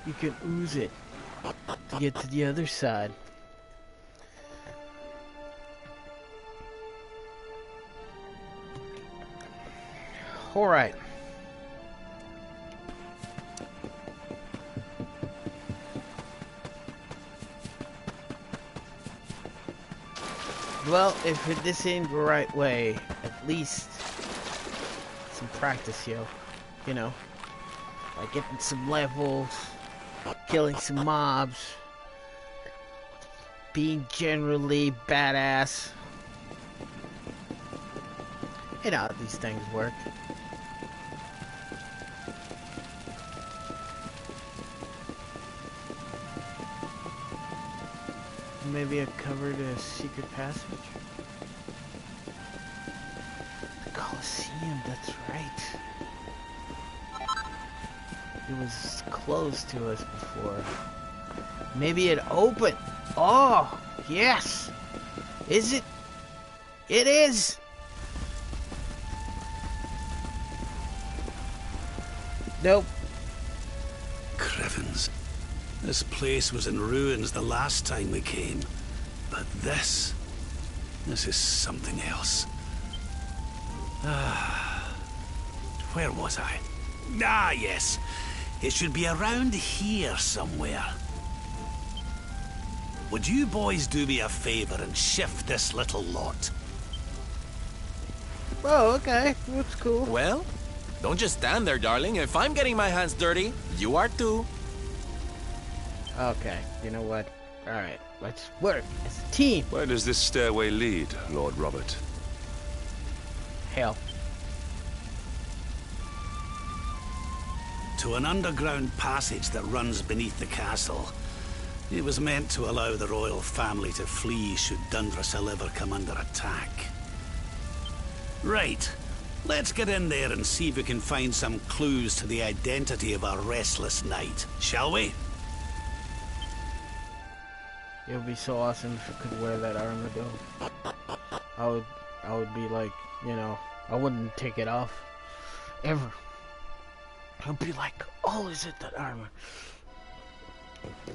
you can ooze it to get to the other side. Alright. Well, if this ain't the right way, at least some practice, yo. You know, like getting some levels, killing some mobs, being generally badass. You know how these things work. Maybe I covered a secret passage. The Colosseum, that's right. It was closed to us before. Maybe it opened. Oh, yes. Is it? It is. Nope. Crivens. This place was in ruins the last time we came. But this is something else. Where was I? Ah, yes. It should be around here somewhere. Would you boys do me a favor and shift this little lot? Oh, okay. That's cool. Well, don't just stand there, darling. If I'm getting my hands dirty, you are too. Okay, you know what? Alright, let's work as a team. Where does this stairway lead, Lord Robert? Hell. To an underground passage that runs beneath the castle. It was meant to allow the royal family to flee should Dundrasil ever come under attack. Right. Let's get in there and see if we can find some clues to the identity of our restless knight, shall we? It would be so awesome if I could wear that armor though. I would be like, you know, I wouldn't take it off. Ever. I'd be like, oh, is it that armor?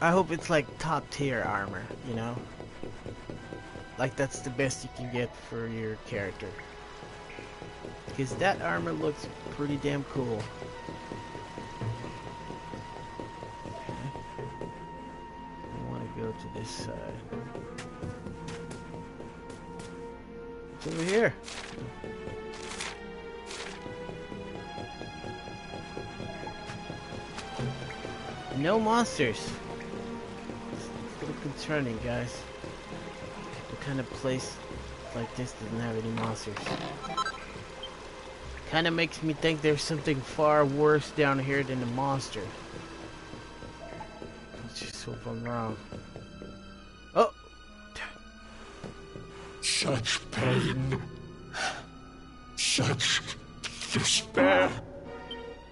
I hope it's like top tier armor, you know? Like that's the best you can get for your character. Because that armor looks pretty damn cool. Go to this side. What's over here? No monsters. It's a little concerning, guys. What kind of place like this doesn't have any monsters? Kind of makes me think there's something far worse down here than the monster. Let's just hope I'm wrong. Oh! Such pain. Such despair.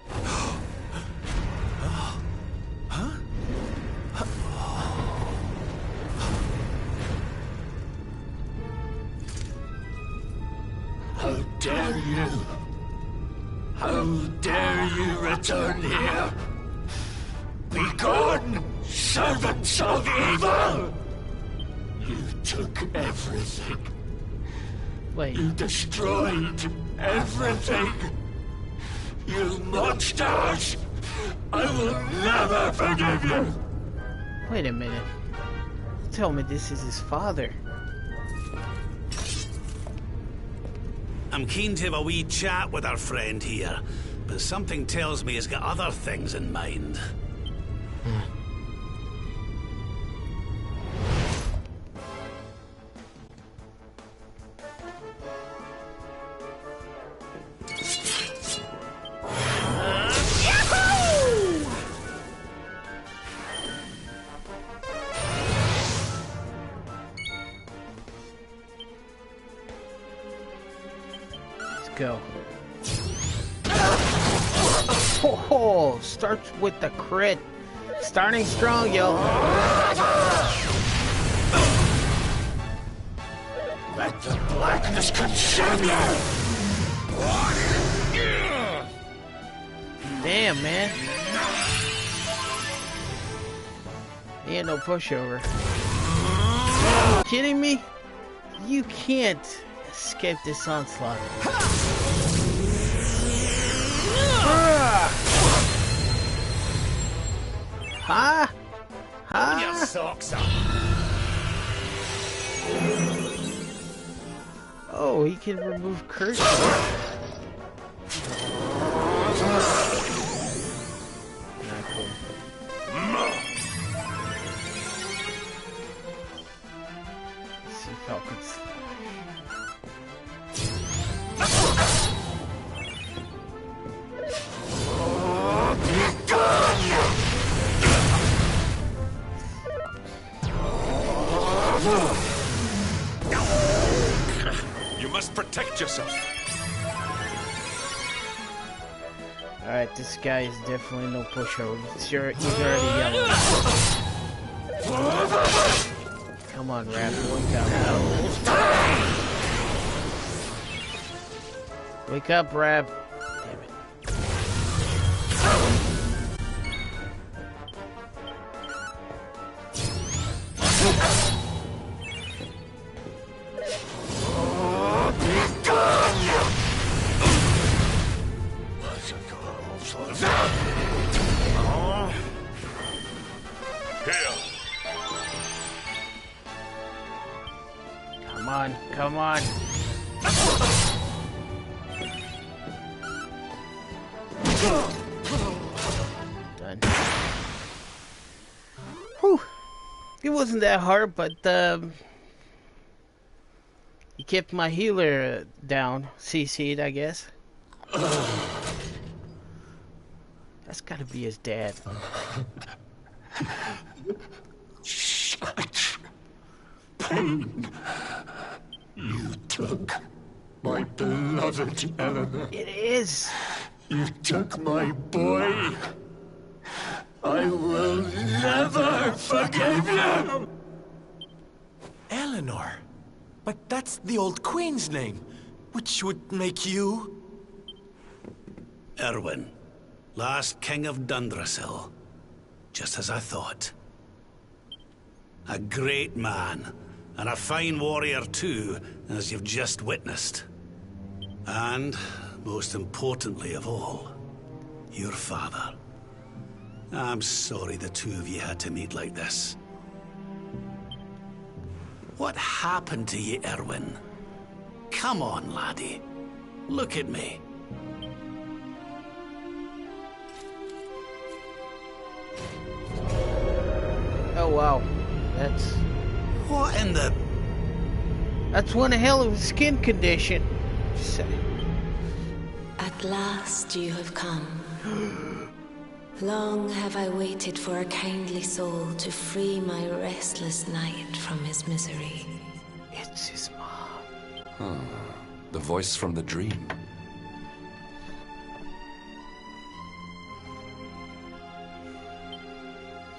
Huh? How dare you? How dare you return here? Be gone, servants of evil! You took everything. Wait. You destroyed everything. You monsters! I will never forgive you! Wait a minute. Tell me this is his father. I'm keen to have a wee chat with our friend here, but something tells me he's got other things in mind. Go. Oh, starts with the crit. Starting strong, yo. Let the blackness consume you! Damn, man. He ain't no pushover. Are you kidding me? You can't escape this onslaught. Huh? Pull your socks up. Oh, he can remove curses. Not cool. Sea Falcons. You must protect yourself. Alright, this guy is definitely no pushover. Sure, he's already yelling. Come on, Rap, wake up. Wake up, Rap. Damn it. Come on, come on. Done. Whew. It wasn't that hard, but he kept my healer down. CC'd, I guess. That's gotta be his dad. Such pain. You took my beloved Eleanor. It is. You took my boy. I will never forgive you. Eleanor. But that's the old queen's name, which would make you... Erwin, last king of Dundrasil. Just as I thought. A great man, and a fine warrior too, as you've just witnessed. And, most importantly of all, your father. I'm sorry the two of you had to meet like this. What happened to you, Erwin? Come on, laddie. Look at me. Oh wow, that's What in the... one hell of a skin condition. Say. At last you have come. Long have I waited for a kindly soul to free my restless knight from his misery. It's his mom. The voice from the dream.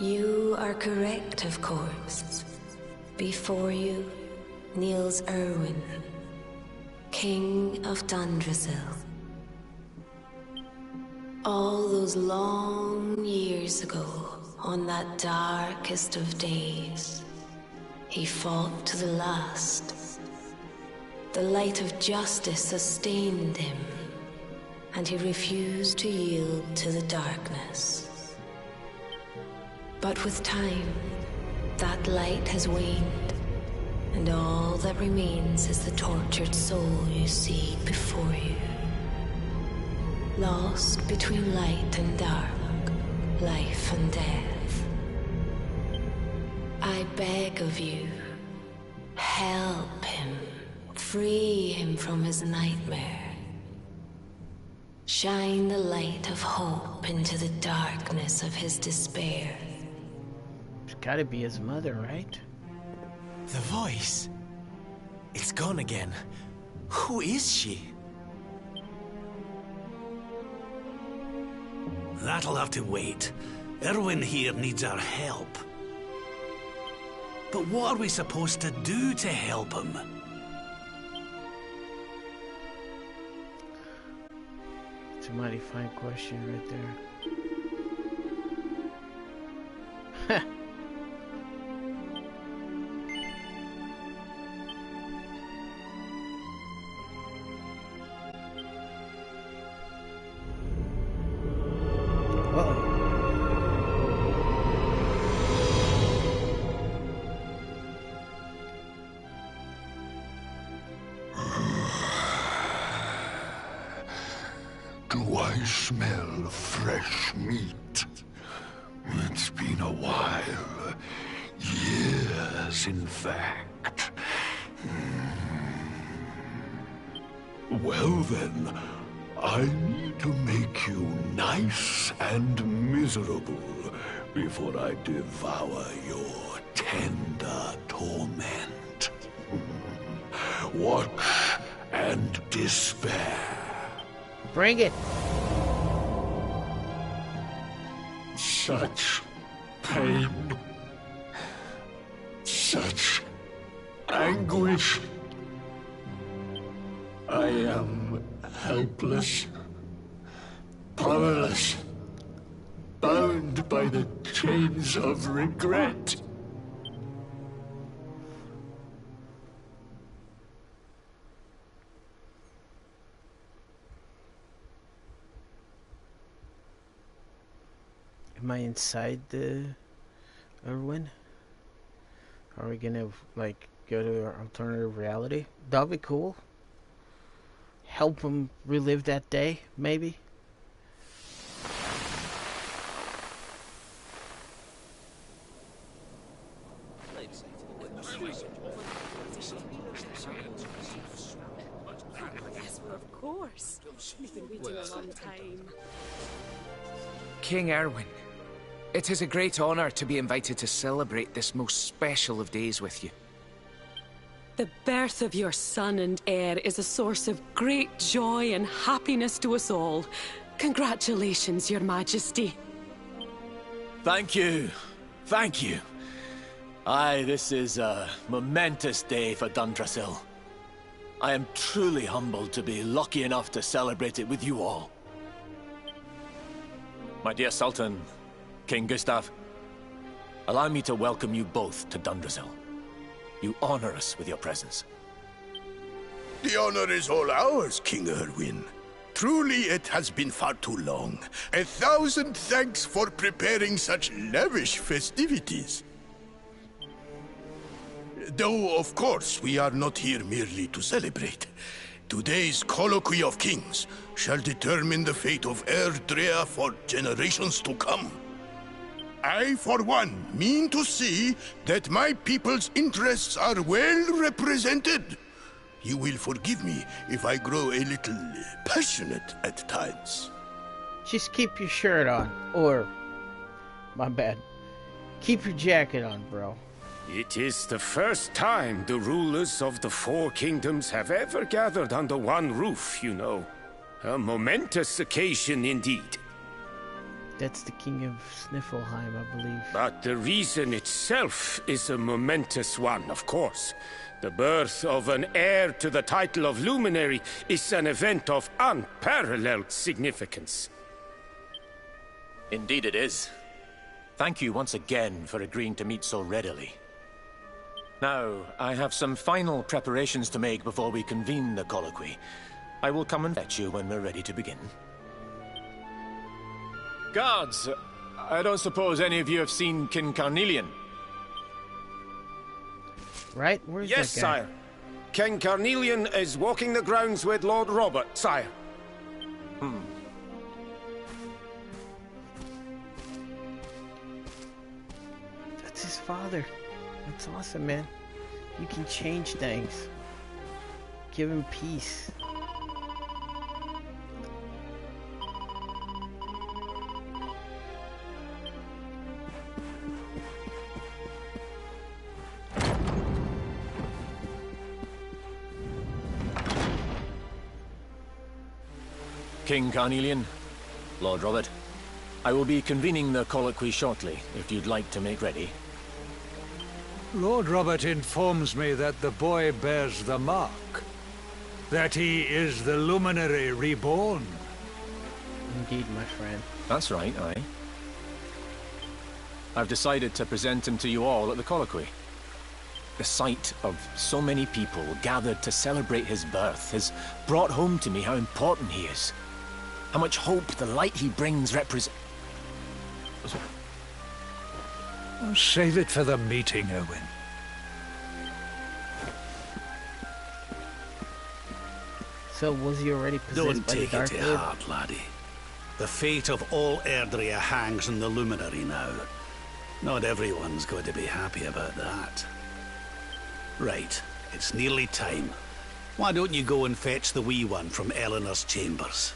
You are correct, of course. Before you kneels Erwin, King of Dundrasil. All those long years ago, on that darkest of days, he fought to the last. The light of justice sustained him, and he refused to yield to the darkness. But with time, that light has waned, and all that remains is the tortured soul you see before you. Lost between light and dark, life and death. I beg of you, help him, free him from his nightmare. Shine the light of hope into the darkness of his despair. It's gotta be his mother, right? The voice. It's gone again. Who is she? That'll have to wait. Erwin here needs our help. But what are we supposed to do to help him? It's a mighty fine question right there. I smell fresh meat. It's been a while. Years, in fact. Well then, I need to make you nice and miserable before I devour your tender torment. Watch and despair. Bring it. Such pain. Such anguish. I am helpless, powerless, bound by the chains of regret. Am I inside the Irwin? Are we gonna like go to our alternative reality? That'd be cool. Help him relive that day, maybe. Yes, well, of course. We've been waiting a long time. King Erwin, it is a great honor to be invited to celebrate this most special of days with you. The birth of your son and heir is a source of great joy and happiness to us all. Congratulations, Your Majesty. Thank you. Thank you. Aye, this is a momentous day for Dundrasil. I am truly humbled to be lucky enough to celebrate it with you all. My dear Sultan, King Gustav, allow me to welcome you both to Dundrasil. You honor us with your presence. The honor is all ours, King Erwin. Truly, it has been far too long. 1,000 thanks for preparing such lavish festivities. Though, of course, we are not here merely to celebrate. Today's colloquy of kings shall determine the fate of Erdrea for generations to come. I, for one, mean to see that my people's interests are well represented. You will forgive me if I grow a little passionate at times. Just keep your shirt on. Or, my bad. Keep your jacket on, bro. It is the first time the rulers of the four kingdoms have ever gathered under one roof, you know. A momentous occasion indeed. That's the King of Sniffelheim, I believe. But the reason itself is a momentous one, of course. The birth of an heir to the title of Luminary is an event of unparalleled significance. Indeed it is. Thank you once again for agreeing to meet so readily. Now, I have some final preparations to make before we convene the colloquy. I will come and fetch you when we're ready to begin. Guards, I don't suppose any of you have seen King Carnelian? Right? Where's Yes, that guy? sire. King Carnelian is walking the grounds with Lord Robert, sire. That's his father. That's awesome, man. You can change things. Give him peace. King Carnelian, Lord Robert, I will be convening the colloquy shortly, if you'd like to make ready. Lord Robert informs me that the boy bears the mark. That he is the Luminary reborn. Indeed, my friend. That's right, aye. I've decided to present him to you all at the colloquy. The sight of so many people gathered to celebrate his birth has brought home to me how important he is. How much hope the light he brings represents. Save it for the meeting, Owen. So was he already possessed Don't by the take it Dark to Lord? heart, laddie. The fate of all Erdrea hangs in the luminary now. Not everyone's going to be happy about that. Right, it's nearly time. Why don't you go and fetch the wee one from Eleanor's chambers?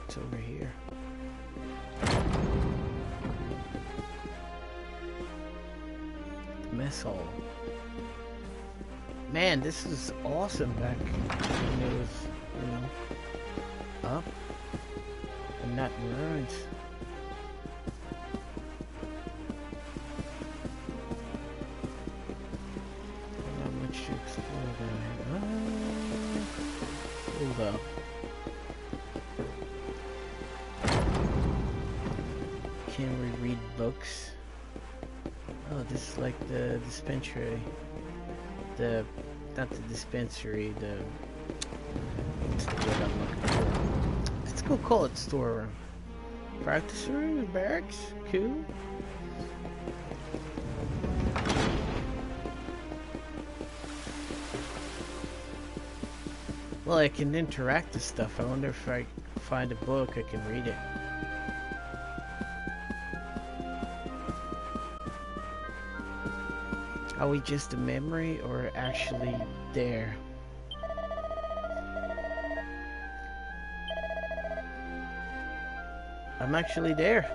It's over here. The mess hall. Man, this is awesome back when it was, you know, up and not in ruins. Not much to explore down here. Hold up. Can we read books? Oh, this is like the dispensary. Not the dispensary, what's the word I'm looking for? Let's go call it storeroom. Practice room, barracks, cool. Well, I can interact with stuff. I wonder if I find a book, I can read it. Are we just a memory or actually there? I'm actually there.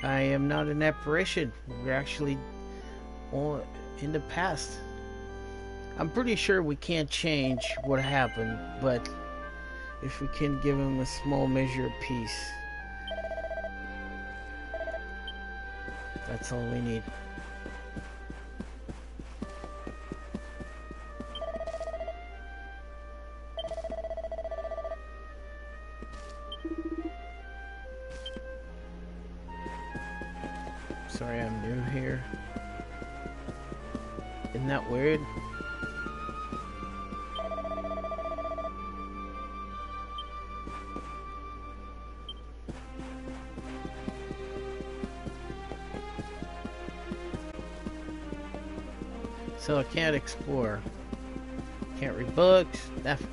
I am not an apparition. We're actually all in the past. I'm pretty sure we can't change what happened, but if we can give him a small measure of peace, that's all we need. Sorry, I'm new here. Isn't that weird? So I can't explore. Can't read books. Nothing.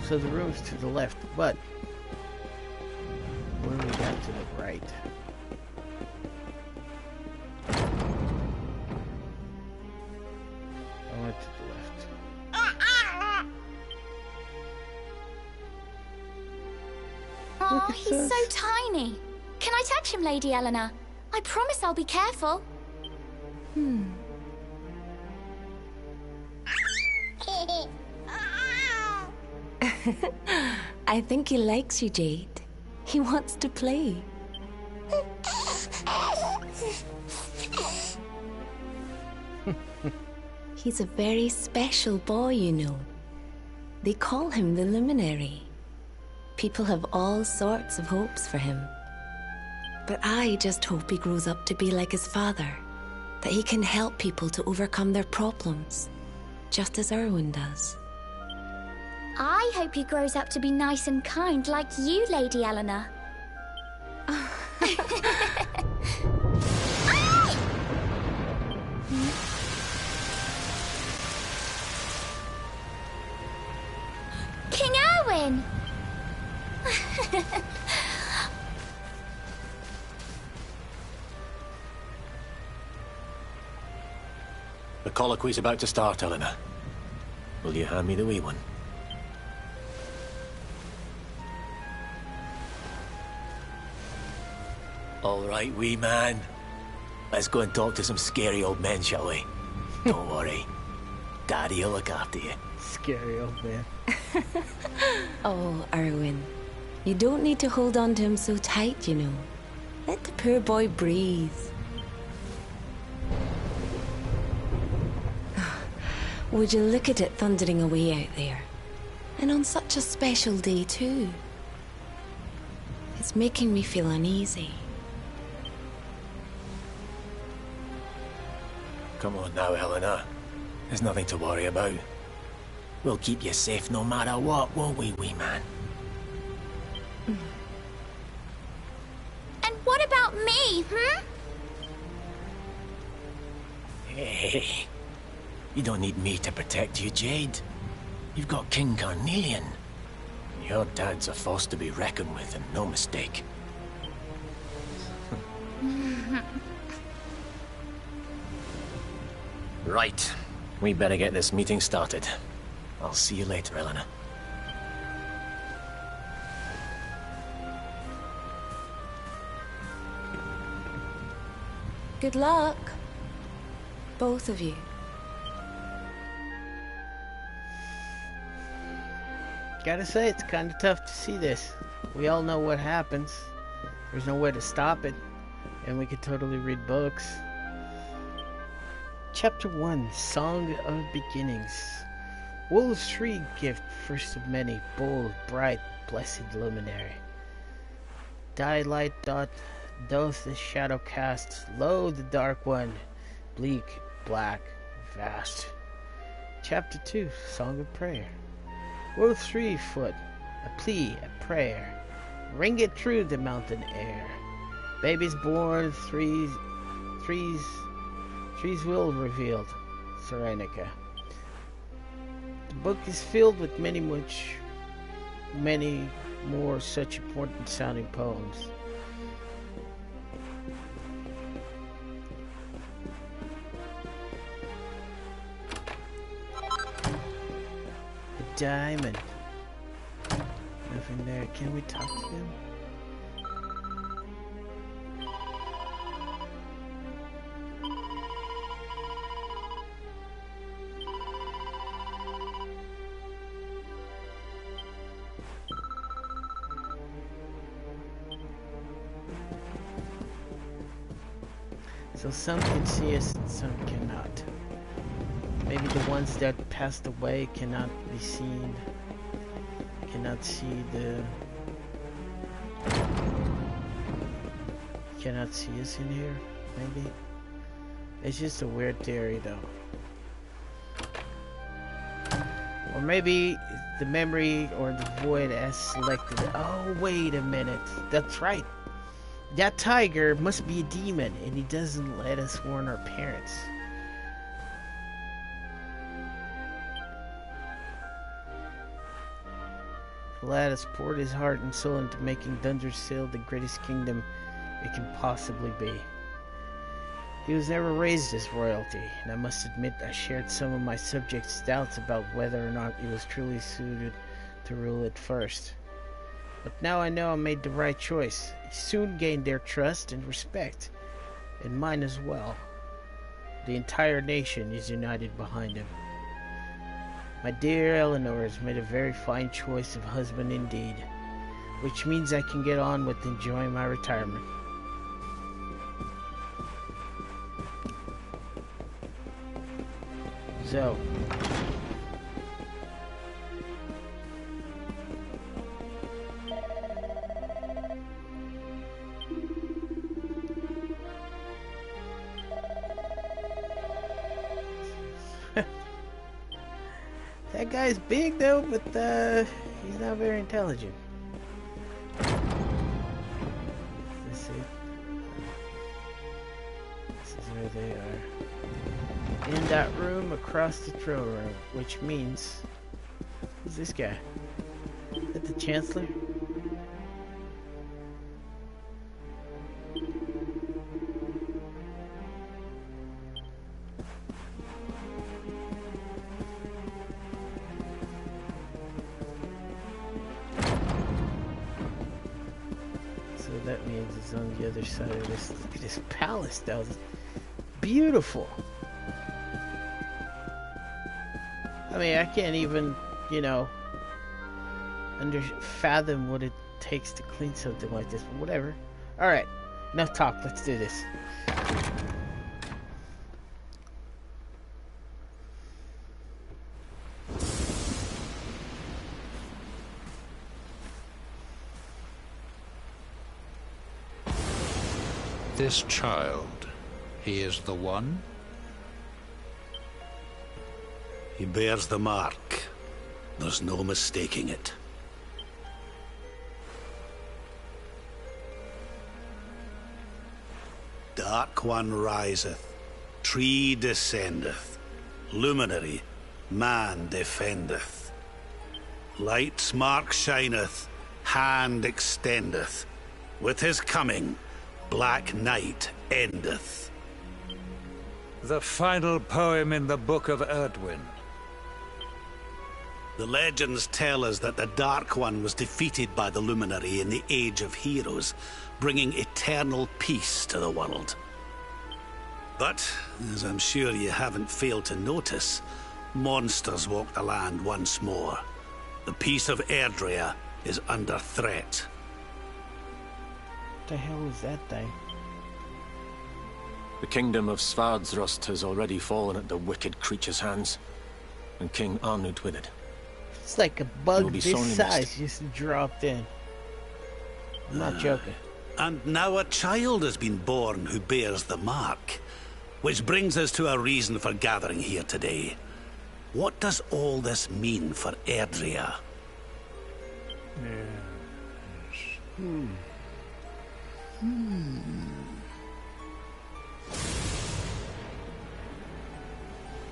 So the room's to the left, but what do we got to the right? I went to the left. Oh, he's so tiny. Can I touch him, Lady Eleanor? I promise I'll be careful. I think he likes you, Jade. He wants to play. He's a very special boy, you know. They call him the Luminary. People have all sorts of hopes for him. But I just hope he grows up to be like his father. That he can help people to overcome their problems. Just as Erwin does. I hope he grows up to be nice and kind like you, Lady Eleanor. King Erwin! The colloquy's about to start, Eleanor. Will you hand me the wee one? All right, wee man. Let's go and talk to some scary old men, shall we? Don't worry. Daddy'll look after you. Scary old man. Oh, Erwin. You don't need to hold on to him so tight, you know. Let the poor boy breathe. Would you look at it thundering away out there? And on such a special day, too. It's making me feel uneasy. Come on now, Eleanor. There's nothing to worry about. We'll keep you safe no matter what, won't we, wee man? And what about me, Hey, you don't need me to protect you, Jade. You've got King Carnelian. Your dad's a force to be reckoned with, and no mistake. Right. We better get this meeting started. I'll see you later, Eleanor. Good luck. Both of you. Gotta say, it's kind of tough to see this. We all know what happens. There's no way to stop it. And we could totally read books. Chapter 1, Song of Beginnings. Wolves Tree gift, first of many, bold, bright, blessed luminary. Daylight doth the shadow cast, lo the dark one, bleak, black, vast. Chapter 2, Song of Prayer. Wolf 3 foot, a plea, a prayer, ring it through the mountain air. Babies born, threes will revealed, Serenica. The book is filled with many more such important sounding poems. Diamond. Nothing there. Can we talk to them? So some can see us and some cannot. Maybe the ones that passed away cannot be seen. Cannot see cannot see us in here, maybe. It's just a weird theory though. Or maybe the memory or the void as selected. Oh, wait a minute. That's right. That tiger must be a demon and he doesn't let us warn our parents. Lad has poured his heart and soul into making Dundrasil the greatest kingdom it can possibly be. He was never raised as royalty, and I must admit I shared some of my subjects' doubts about whether or not he was truly suited to rule it first. But now I know I made the right choice. He soon gained their trust and respect, and mine as well. The entire nation is united behind him. My dear Eleanor has made a very fine choice of husband indeed, which means I can get on with enjoying my retirement. So, that guy's big though, but he's not very intelligent. Let's see. This is where they are. In that room across the throne room, which means... Who's this guy? Is that the Chancellor? That means it's on the other side of this. Look at this palace, though. It's beautiful. I mean, I can't even, you know, fathom what it takes to clean something like this, but whatever. Alright, enough talk. Let's do this. This child, he is the one? He bears the mark. There's no mistaking it. Dark One riseth, tree descendeth, luminary, man defendeth. Light's mark shineth, hand extendeth. With his coming, black night endeth. The final poem in the Book of Erdwin. The legends tell us that the Dark One was defeated by the Luminary in the Age of Heroes, bringing eternal peace to the world. But, as I'm sure you haven't failed to notice, monsters walk the land once more. The peace of Erdrea is under threat. What the hell is that thing? The kingdom of Svardsrust has already fallen at the wicked creature's hands, and King Arnut with it. It's like a bug this size just dropped in. I'm not joking. And now a child has been born who bears the mark. Which brings us to a reason for gathering here today. What does all this mean for Erdrea?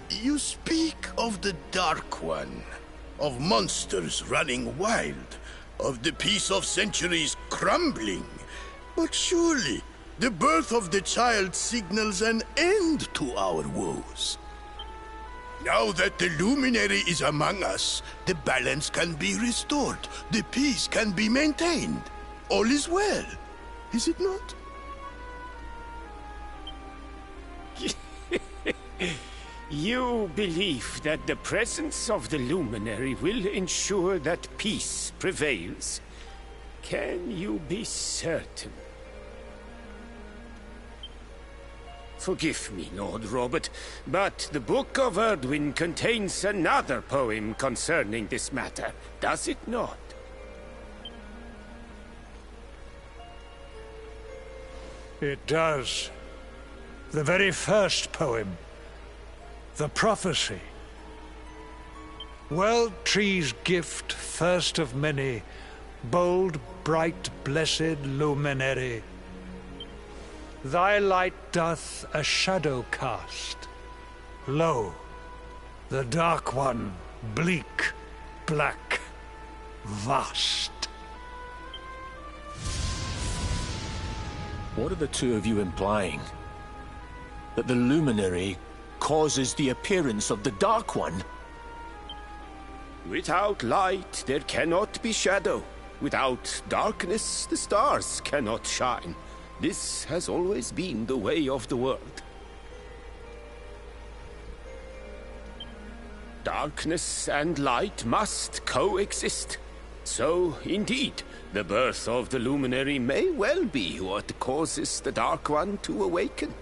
You speak of the Dark One, of monsters running wild, of the peace of centuries crumbling. But surely, the birth of the child signals an end to our woes. Now that the Luminary is among us, the balance can be restored, the peace can be maintained. All is well, is it not? You believe that the presence of the Luminary will ensure that peace prevails. Can you be certain? Forgive me, Lord Robert, but the Book of Erdwin contains another poem concerning this matter, does it not? It does. The very first poem. The prophecy. World Tree's gift, first of many, bold, bright, blessed luminary. Thy light doth a shadow cast. Lo, the Dark One, bleak, black, vast. What are the two of you implying? That the Luminary causes the appearance of the Dark One? Without light, there cannot be shadow. Without darkness, the stars cannot shine. This has always been the way of the world. Darkness and light must coexist. So, indeed, the birth of the Luminary may well be what causes the Dark One to awaken.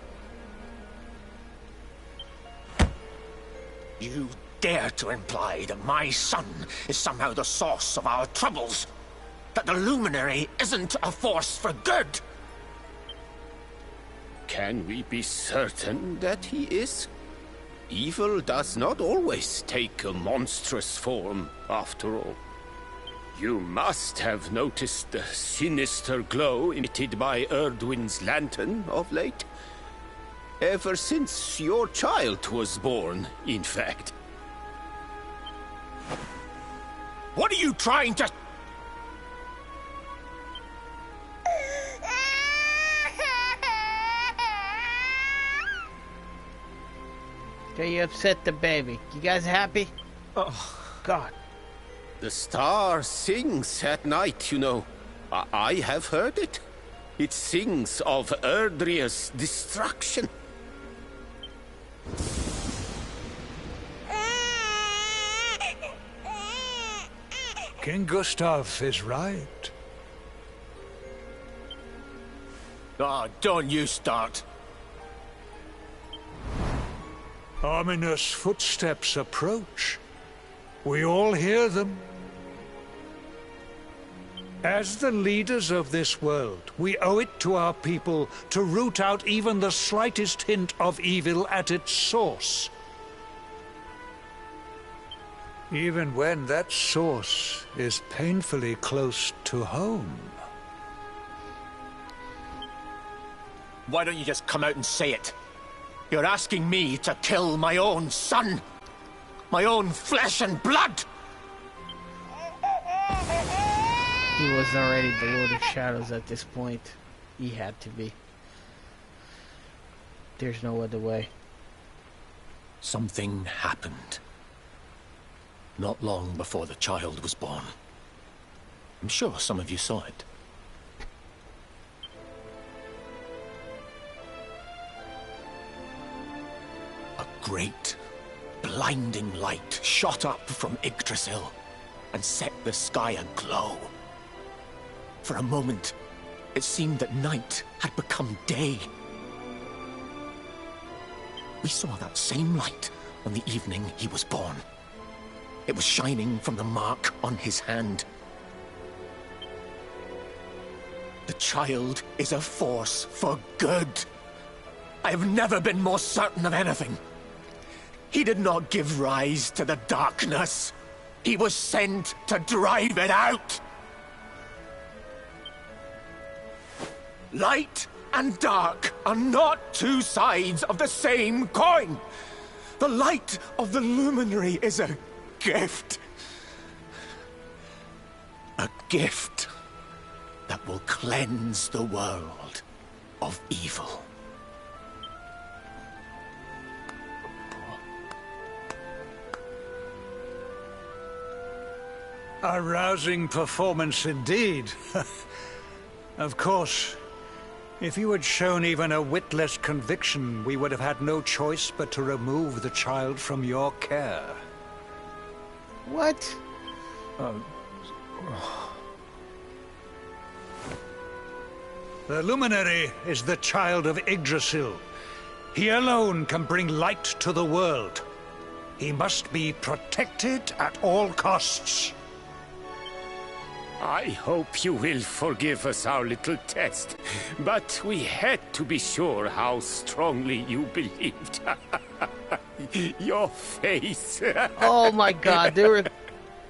You dare to imply that my son is somehow the source of our troubles? That the Luminary isn't a force for good? Can we be certain that he is? Evil does not always take a monstrous form, after all. You must have noticed the sinister glow emitted by Erdwin's lantern of late. Ever since your child was born, in fact. What are you trying to... Okay, you upset the baby. You guys happy? Oh, God. The star sings at night, you know. I have heard it. It sings of Erdrea's destruction. King Gustav is right. Oh, don't you start. Ominous footsteps approach. We all hear them. As the leaders of this world, we owe it to our people to root out even the slightest hint of evil at its source. Even when that source is painfully close to home. Why don't you just come out and say it? You're asking me to kill my own son! My own flesh and blood! He was already the Lord of Shadows at this point. He had to be. There's no other way. Something happened. Not long before the child was born. I'm sure some of you saw it. A great, blinding light shot up from Yggdrasil and set the sky aglow. For a moment, it seemed that night had become day. We saw that same light on the evening he was born. It was shining from the mark on his hand. The child is a force for good. I have never been more certain of anything. He did not give rise to the darkness. He was sent to drive it out. Light and dark are not two sides of the same coin. The light of the luminary is a gift. A gift that will cleanse the world of evil. A rousing performance indeed. Of course, if you had shown even a whit less conviction, we would have had no choice but to remove the child from your care. What? The Luminary is the child of Yggdrasil. He alone can bring light to the world. He must be protected at all costs. I hope you will forgive us our little test, but we had to be sure how strongly you believed. Your face. Oh my god, they were...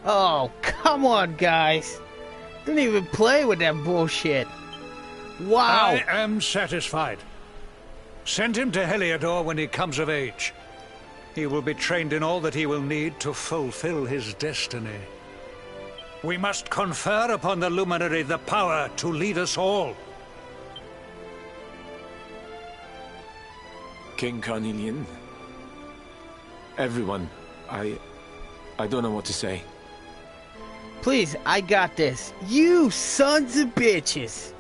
Oh, come on, guys. Didn't even play with that bullshit. Wow. I am satisfied. Send him to Heliodor when he comes of age. He will be trained in all that he will need to fulfill his destiny. We must confer upon the Luminary the power to lead us all. King Carnelian. Everyone, I don't know what to say. Please, I got this. You sons of bitches.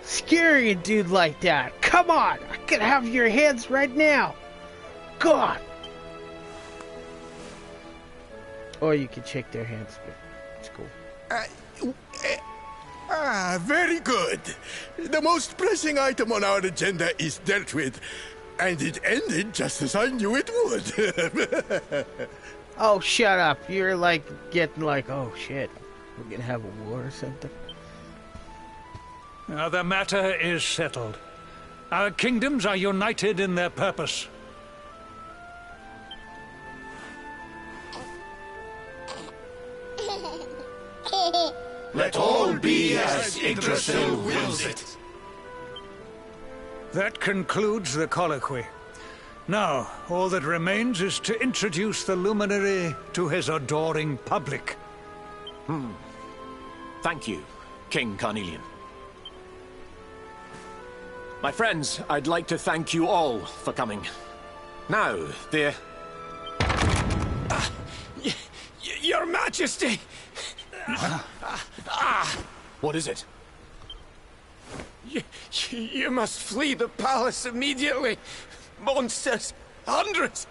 Scary a dude like that. Come on, I could have your heads right now. God. Or you can shake their hands, but it's cool. Very good. The most pressing item on our agenda is dealt with, and it ended just as I knew it would. Oh, shut up. You're like getting like, oh shit, we're gonna have a war or something. Now the matter is settled. Our kingdoms are united in their purpose. Let all be as Yggdrasil wills it. That concludes the colloquy. Now, all that remains is to introduce the Luminary to his adoring public. Thank you, King Carnelian. My friends, I'd like to thank you all for coming. Now, Your Majesty! What is it? You must flee the palace immediately. Monsters! Hundreds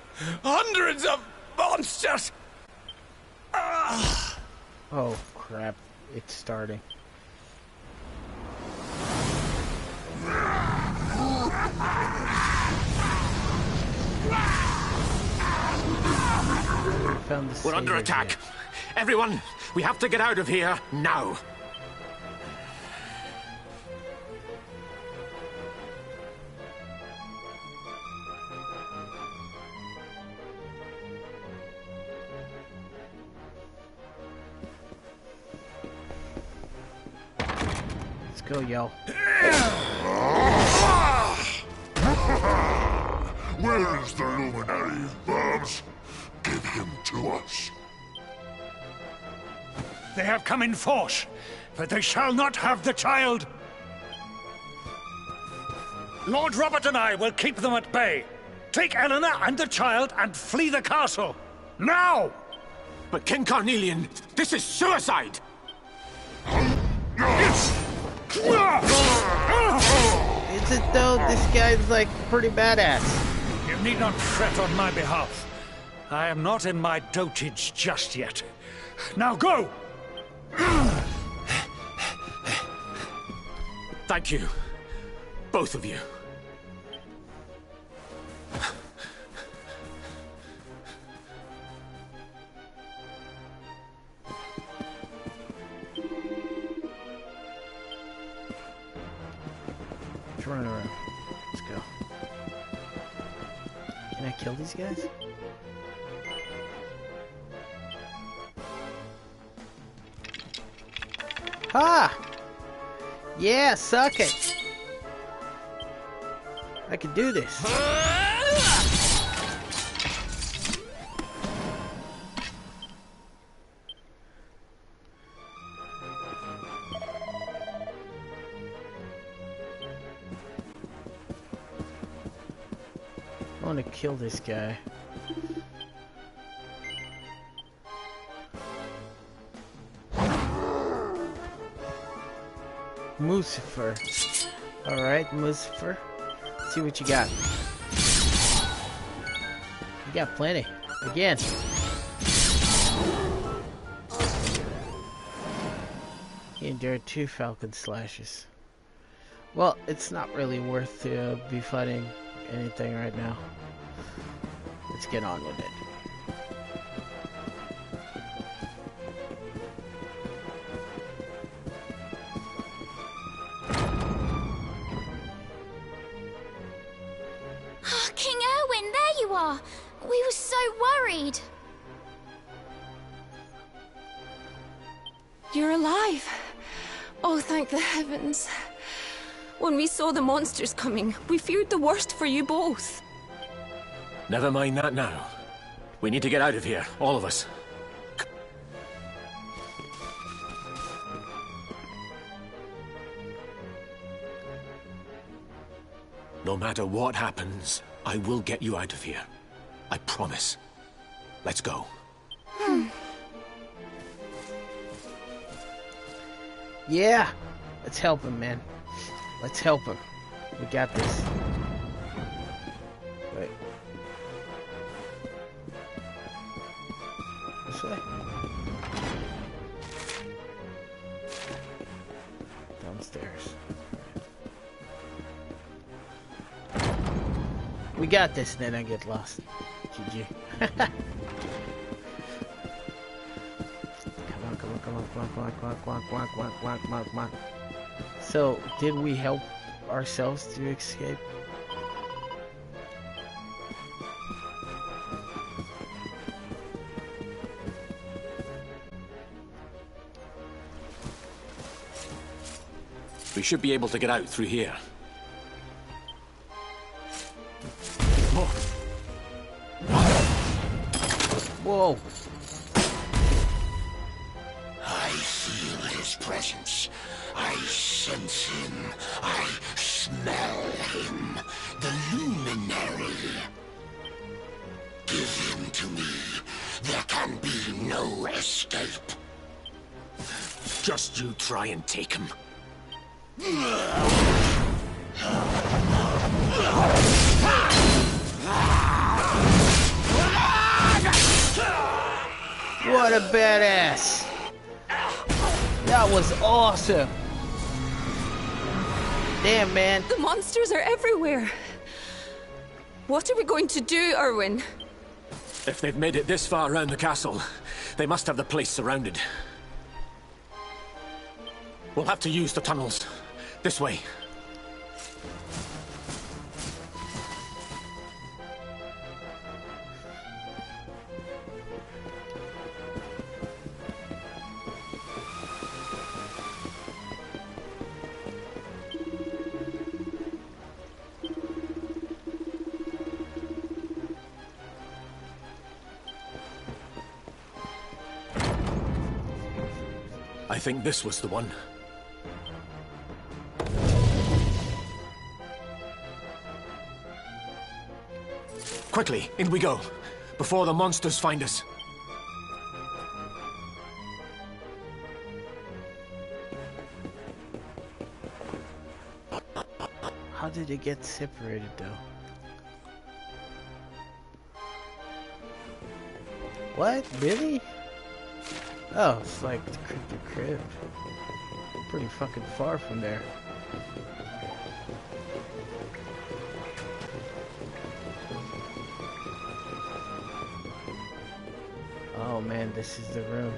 of monsters! Oh crap, it's starting. We're under attack. Everyone, we have to get out of here now. go, yo. Where is the luminary, Burbs? Give him to us. They have come in force, but they shall not have the child. Lord Robert and I will keep them at bay. Take Eleanor and the child and flee the castle. Now! But King Carnelian, this is suicide! Is it though? This guy's like pretty badass. You need not fret on my behalf. I am not in my dotage just yet. Now go! Thank you. Both of you. Let's run around. Let's go. Can I kill these guys? Ha! Yeah, suck it! I can do this. I want to kill this guy. Lucifer. Alright, Lucifer. Let's see what you got. You got plenty. Again. He endured 2 falcon slashes. Well, it's not really worth to be fighting anything right now. Let's get on with it. King Erwin, there you are! We were so worried. You're alive. Oh, thank the heavens. When we saw the monsters coming, we feared the worst for you both. Never mind that now. We need to get out of here, all of us. No matter what happens, I will get you out of here. I promise. Let's go. Yeah! Let's help him, man. Let's help him. We got this. Wait. This way? Downstairs. We got this, then I get lost. GG. Come on. So, did we help ourselves to escape? We should be able to get out through here. Whoa! I feel his presence. I sense him. I smell him. The luminary. Give him to me. There can be no escape. Just you try and take him. What a badass! That was awesome! Damn, man. The monsters are everywhere. What are we going to do, Erwin? If they've made it this far around the castle, they must have the place surrounded. We'll have to use the tunnels. This way. I think this was the one. Quickly, in we go, before the monsters find us. How did it get separated, though? What? Really? Oh, it's like the Cryptic Crypt. Pretty fucking far from there. Oh man, this is the room.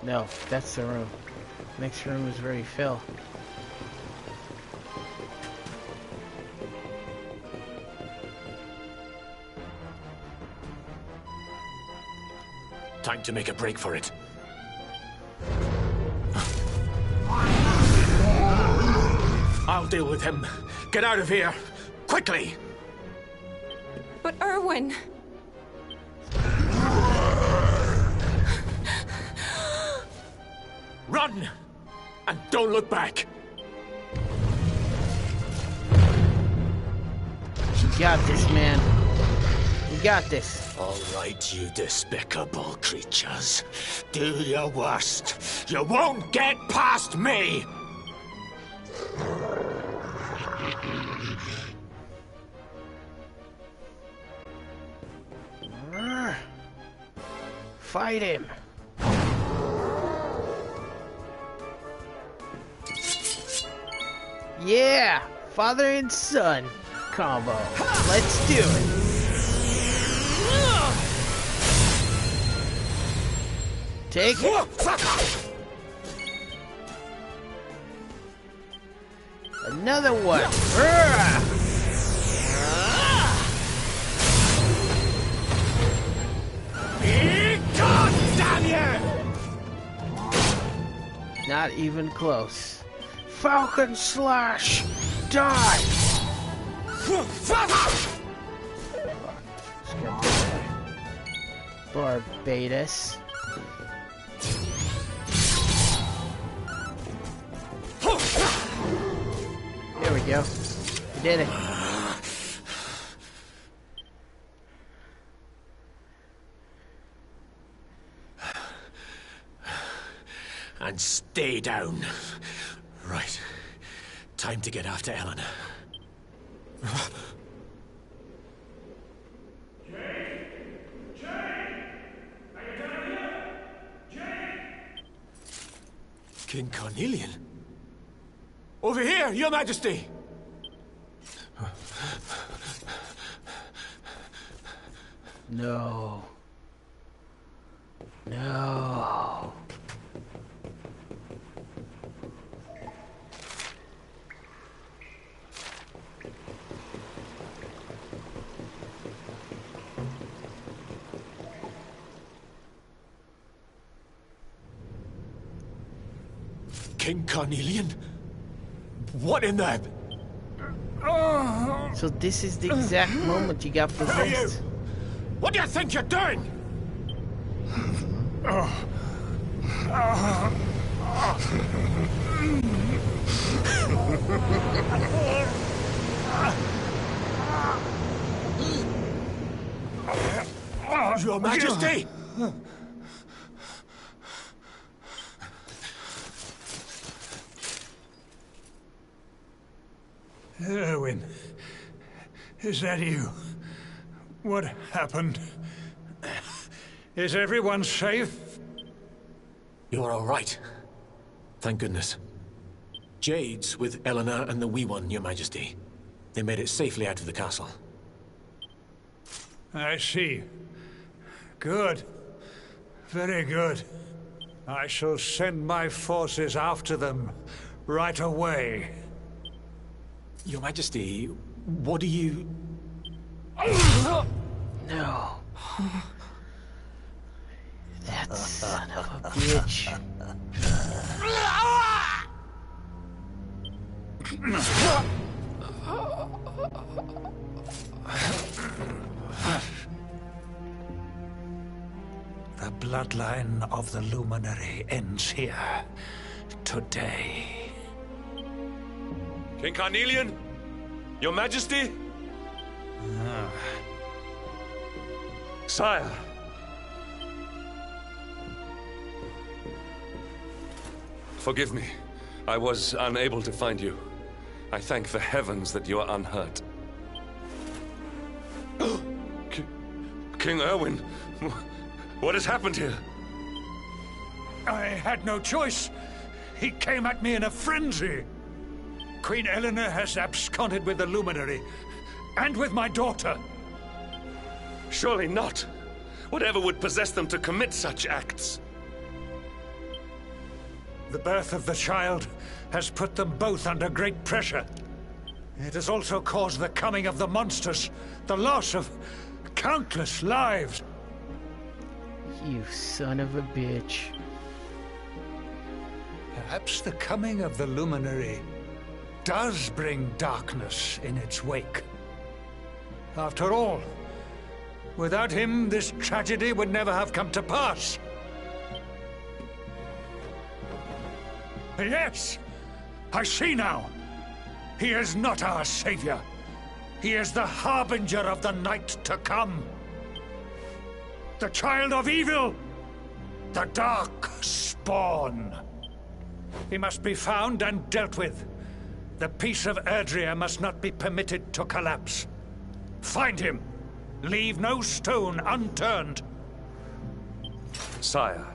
No, that's the room. Next room is where he fell. Time to make a break for it. I'll deal with him. Get out of here! Quickly! But Erwin... Run! And don't look back! You got this, man. You got this. All right, you despicable creatures. Do your worst. You won't get past me! Fight him. Yeah! Father and son combo. Let's do it. Take it. Another one. God damn you! Not even close. Falcon Slash! Die! Barbados. There we go. We did it. And stay down. Right. Time to get after Eleanor. King Carnelian? Over here, Your Majesty! No. No. King Carnelian? What in the... So this is the exact moment you got possessed. What do you think you're doing? Your Majesty! Erwin, is that you? What happened? Is everyone safe? You're all right. Thank goodness. Jade's with Eleanor and the wee one, Your Majesty. They made it safely out of the castle. I see. Good. Very good. I shall send my forces after them right away. Your Majesty, what do you... No. That son of a bitch. The bloodline of the Luminary ends here, today. King Carnelian? Your Majesty? Sire. Forgive me. I was unable to find you. I thank the heavens that you are unhurt. King Erwin, what has happened here? I had no choice. He came at me in a frenzy. Queen Eleanor has absconded with the Luminary, and with my daughter. Surely not. Whatever would possess them to commit such acts? The birth of the child has put them both under great pressure. It has also caused the coming of the monsters, the loss of countless lives. You son of a bitch. Perhaps the coming of the Luminary does bring darkness in its wake. After all, without him, this tragedy would never have come to pass. Yes! I see now! He is not our savior. He is the harbinger of the night to come. The child of evil! The dark spawn! He must be found and dealt with. The peace of Erdrea must not be permitted to collapse. Find him! Leave no stone unturned. Sire.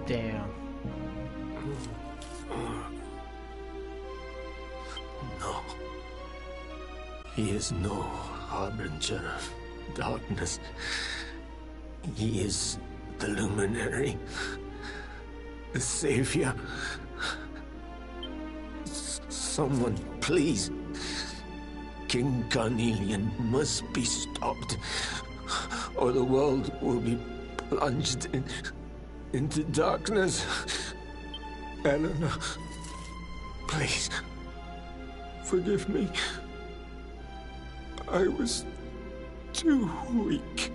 Damn. No. He is no harbinger of darkness. He is the Luminary. The Savior. Someone, please. King Carnelian must be stopped, or the world will be plunged into darkness. Eleanor, please, forgive me. I was too weak.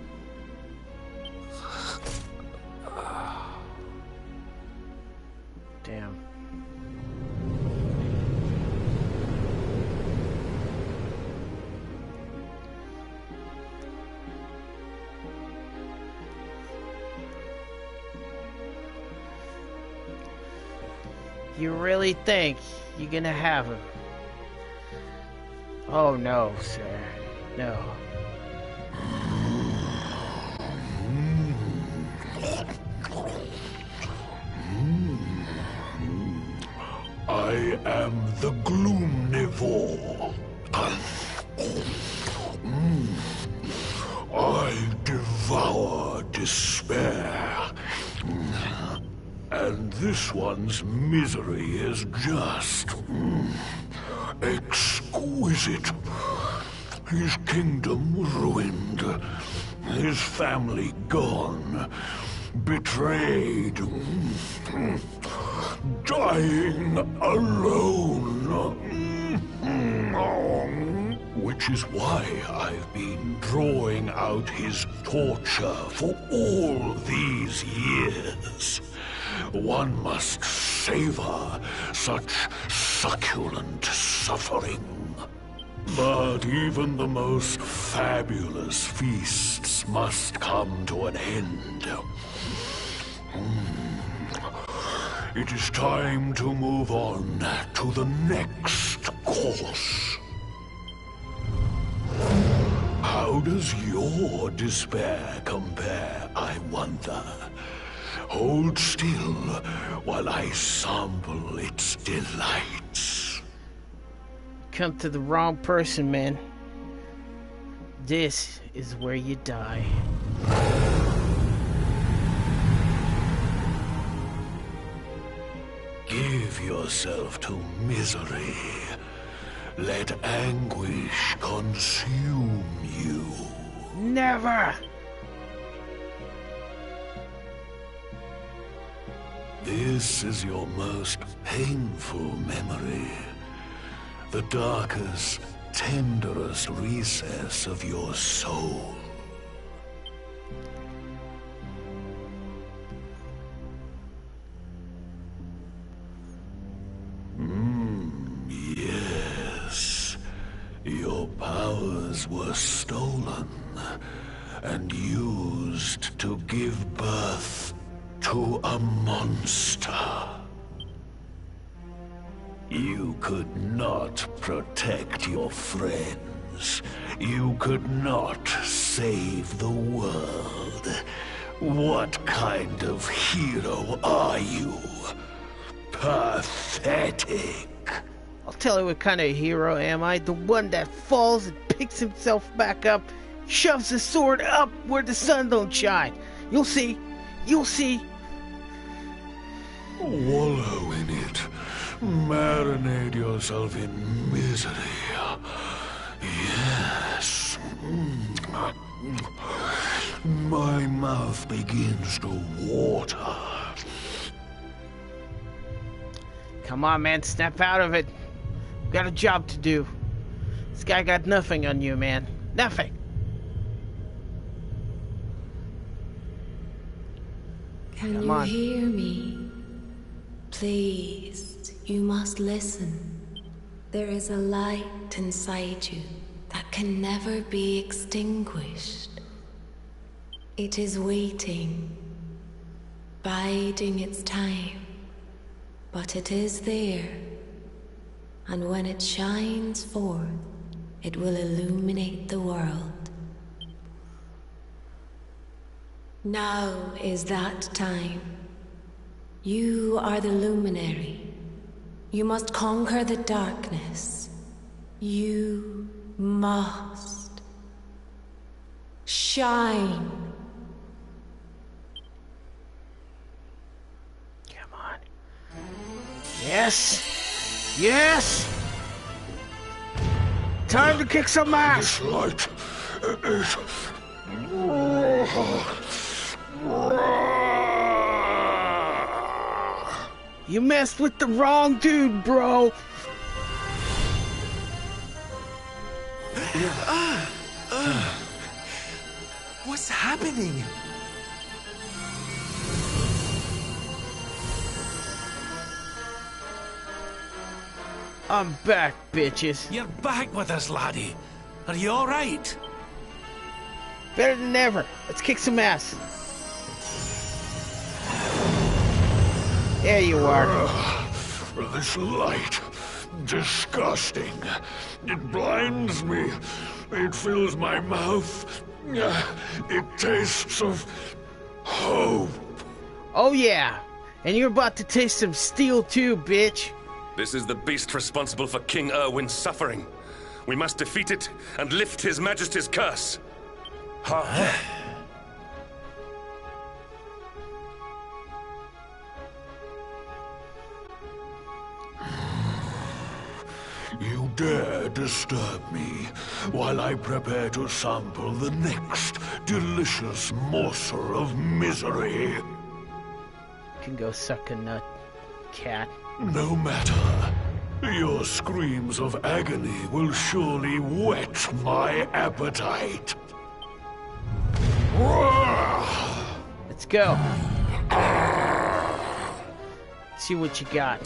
Damn. You really think you're gonna have him? Oh no, sir. No. I am the Gloomnivore. I devour despair. And this one's misery is just exquisite. His kingdom ruined, his family gone, betrayed, dying alone. Which is why I've been drawing out his torture for all these years. One must savor such succulent suffering. But even the most fabulous feasts must come to an end. It is time to move on to the next course. How does your despair compare, I wonder? Hold still while I sample its delights. Come to the wrong person, man. This is where you die. Give yourself to misery. Let anguish consume you. Never! This is your most painful memory. the darkest, tenderest recess of your soul. Yes. Your powers were stolen and used to give birth to a monster. You could not protect your friends. You could not save the world. What kind of hero are you? Pathetic. I'll tell you what kind of hero am I. The one that falls and picks himself back up, shoves the sword up where the sun don't shine. You'll see. You'll see. Wallow in it. Marinate yourself in misery. Yes. My mouth begins to water. Come on, man. Snap out of it. Got a job to do. This guy got nothing on you, man. Nothing. Can you hear me? Please, you must listen. There is a light inside you that can never be extinguished. It is waiting, biding its time, but it is there, and when it shines forth, it will illuminate the world. Now is that time. You are the luminary. You must conquer the darkness. You must shine. Come on. Yes! Yes! Time to kick some ass! This light is... You messed with the wrong dude, bro. What's happening? I'm back, bitches. You're back with us, laddie. Are you all right? Better than ever. Let's kick some ass. There you are. This light. Disgusting. It blinds me. It fills my mouth. It tastes of hope. Oh yeah. And you're about to taste some steel too, bitch. This is the beast responsible for King Erwin's suffering. We must defeat it and lift His Majesty's curse. You dare disturb me while I prepare to sample the next delicious morsel of misery. You can go suck a nut, cat. No matter. Your screams of agony will surely whet my appetite. Let's go. See what you got.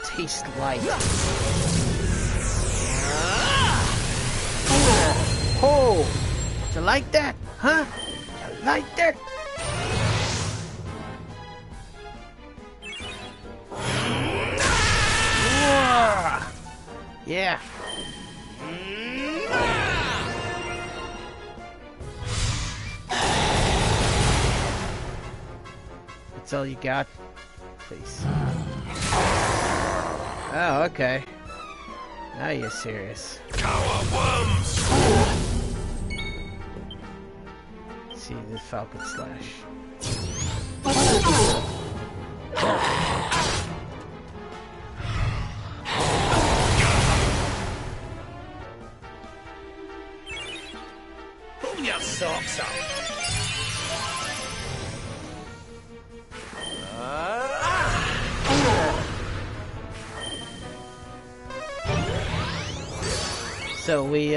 Taste light. Oh! You like that? Huh? You like that? Yeah. That's all you got? Please. Oh, okay. Now you're serious. Cower worms! See the Falcon Slash. Pull your socks up! So we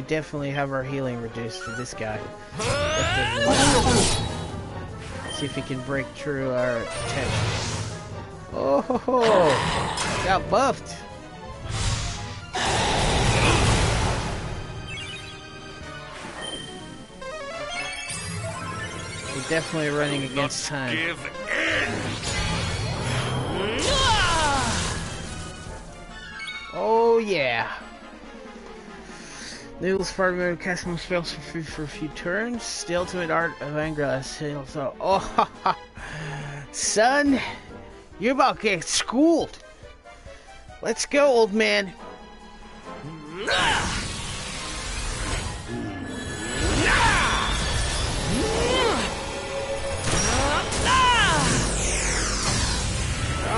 definitely have our healing reduced for this guy. See if he can break through our attack. Oh, ho, ho. Got buffed. We're definitely running against time. Give in. Oh yeah. Noodles farming cast most spells for a few turns. The ultimate art of Angra. So, oh, ha, ha. Son, you're about to get schooled. Let's go, old man.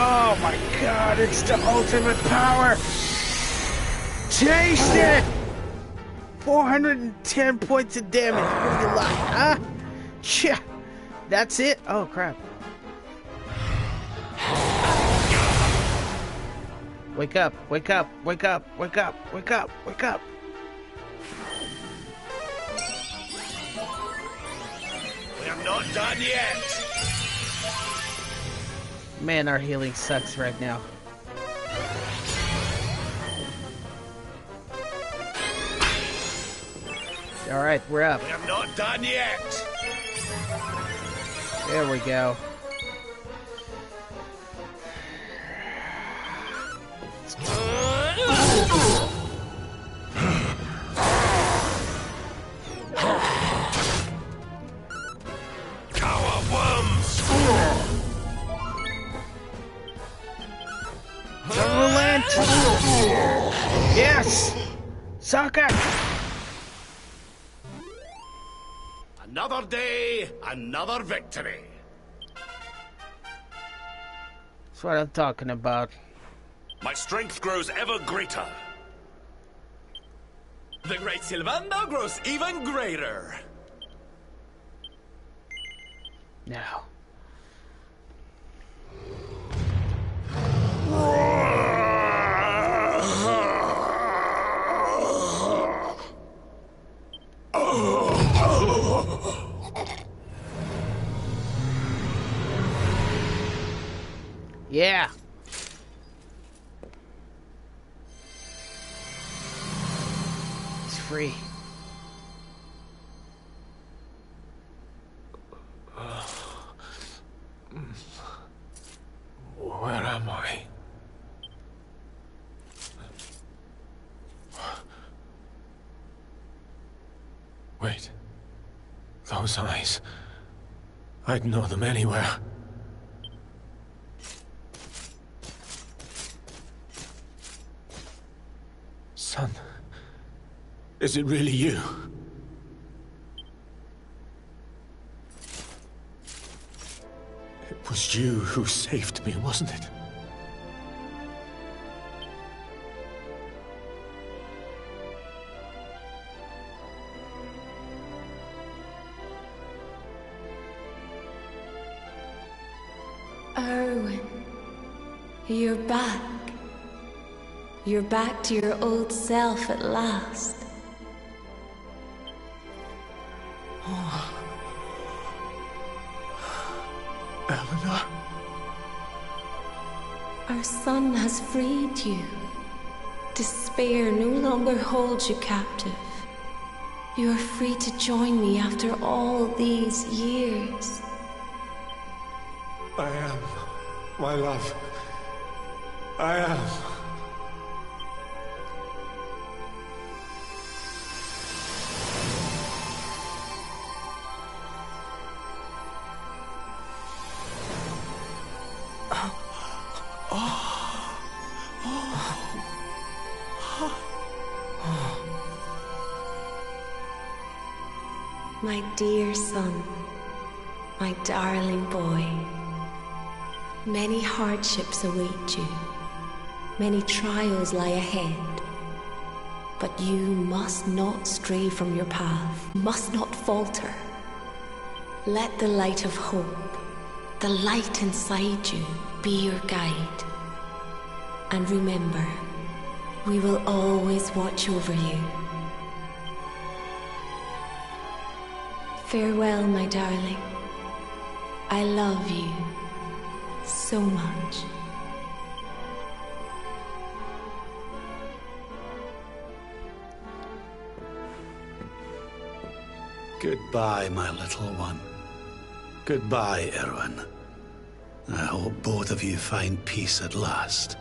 Oh my God! It's the ultimate power. Taste it. 410 points of damage. What do you like, huh? Chia. That's it? Oh, crap. Wake up, wake up, wake up, wake up, wake up, wake up. We're not done yet. Man, our healing sucks right now. Alright, we're up. We're not done yet. There we go. Cowabums! Don't relent! Yes! Soccer! Another day, another victory. That's what I'm talking about. My strength grows ever greater. The great Sylvander grows even greater. Now. Yeah. He's free. Where am I? Wait. Those eyes. I'd know them anywhere. Son, is it really you? It was you who saved me, wasn't it? Erwin, you're back. You're back to your old self at last. Eleanor? Our son has freed you. Despair no longer holds you captive. You are free to join me after all these years. I am, my love. I am. My dear son, my darling boy, many hardships await you, many trials lie ahead, but you must not stray from your path, must not falter. Let the light of hope, the light inside you, be your guide. And remember, We will always watch over you. Farewell, my darling. I love you so much. Goodbye, my little one. Goodbye, Erwin. I hope both of you find peace at last.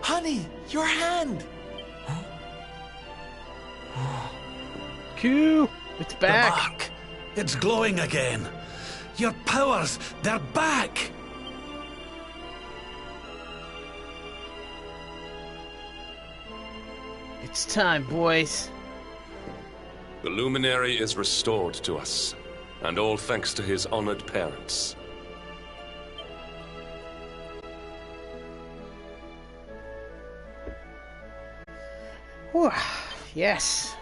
Honey, your hand! Q! It's back! The mark. It's glowing again. Your powers, they're back! It's time, boys. The luminary is restored to us, and all thanks to his honored parents. Whew. Yes.